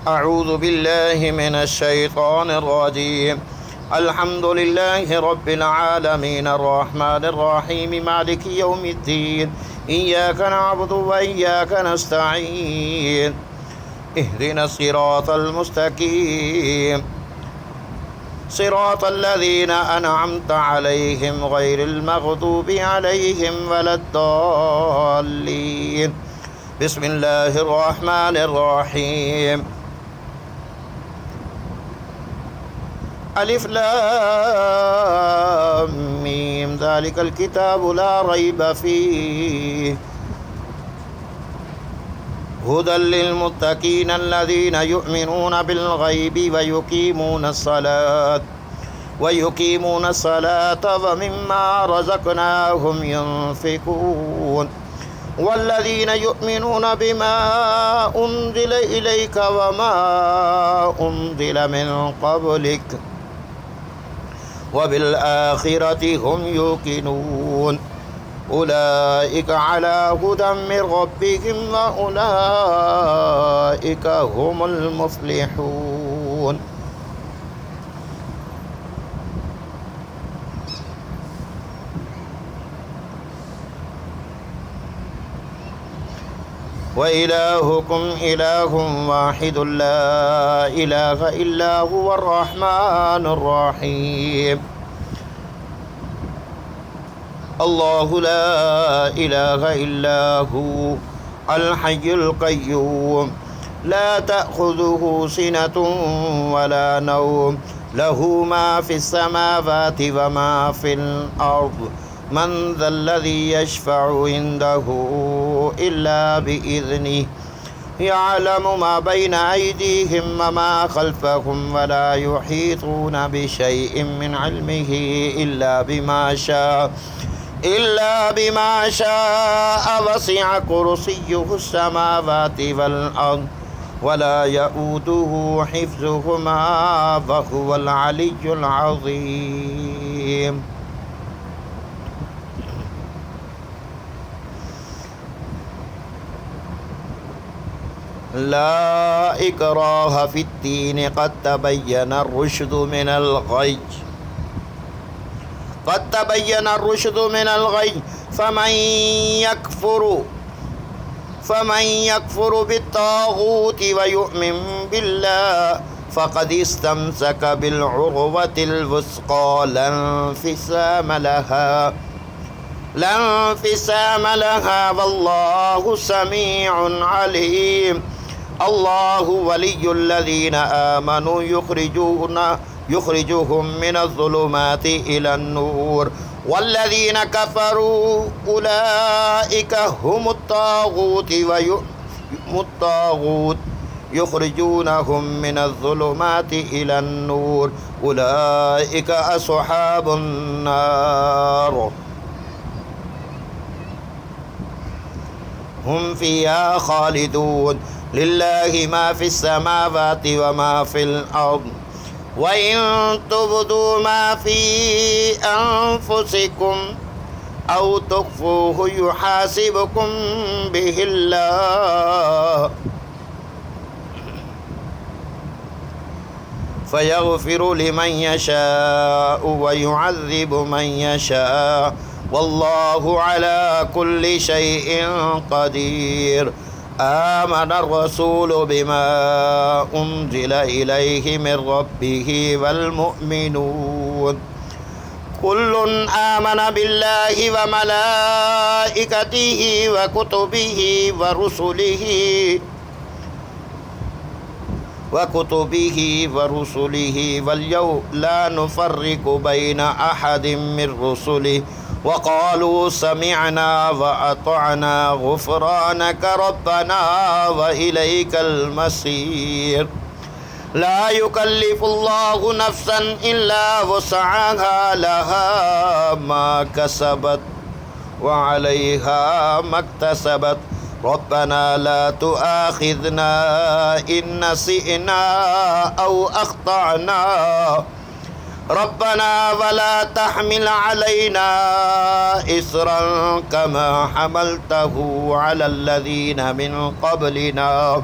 أعوذ بالله من الشيطان الرجيم. الحمد لله رب العالمين الرحمن الرحيم مالك يوم الدين. إياك نعبد وإياك نستعين. اهدنا الصراط المستقيم صراط الذين أنعمت عليهم غير المغضوب عليهم ولا الضالين. بسم الله الرحمن الرحيم. ألف لام ميم ذلك الكتاب لا ريب فيه هدى للمتقين الذين يؤمنون بالغيب ويقيمون الصلاة ومما رزقناهم ينفقون والذين يؤمنون بما أنزل إليك وما أنزل من قبلك وبالآخرة هم يوقنون أولئك على هدى من ربهم وأولئك هم المفلحون. وإلهكم إله واحد لا إله إلا هو الرحمن الرحيم. الله لا إله إلا هو الحي القيوم لا تأخذه سنة ولا نوم له ما في السماوات وما في الأرض من ذا الذي يشفع عنده إلا بإذنه يعلم ما بين أيديهم وما خلفهم ولا يحيطون بشيء من علمه إلا بما شاء وسع كرسيه السماوات والأرض ولا يؤوده حفظهما وهو العلي العظيم. لا إكراه في الدين قد تبين الرشد من الغي فمن يكفر بالطاغوت ويؤمن بالله فقد استمسك بالعروة الوثقى لا انفصام لها والله سميع عليم. الله ولي الذين آمنوا يخرجهم من الظلمات إلى النور والذين كفروا أولئك هم الطاغوت يخرجونهم من الظلمات إلى النور أولئك أصحاب النار هم فيها خالدون. لله ما في السماوات وما في الأرض وإن تبدوا ما في أنفسكم أو تخفوه يحاسبكم به الله فيغفر لمن يشاء ويعذب من يشاء والله على كل شيء قدير. آمن الرسول بما أنزل إليه من ربه والمؤمنون كل آمن بالله وملائكته وكتبه ورسله واليوم لا نفرق بين أحد من رسله وقالوا سمعنا وأطعنا غفرانك ربنا وإليك المصير. لا يكلف الله نفسا إلا وسعها لها ما كسبت وعليها ما اكتسبت ربنا لا تؤاخذنا إن نسينا أو أخطأنا ربنا ولا تحمل علينا إصرا كما حملته على الذين من قبلنا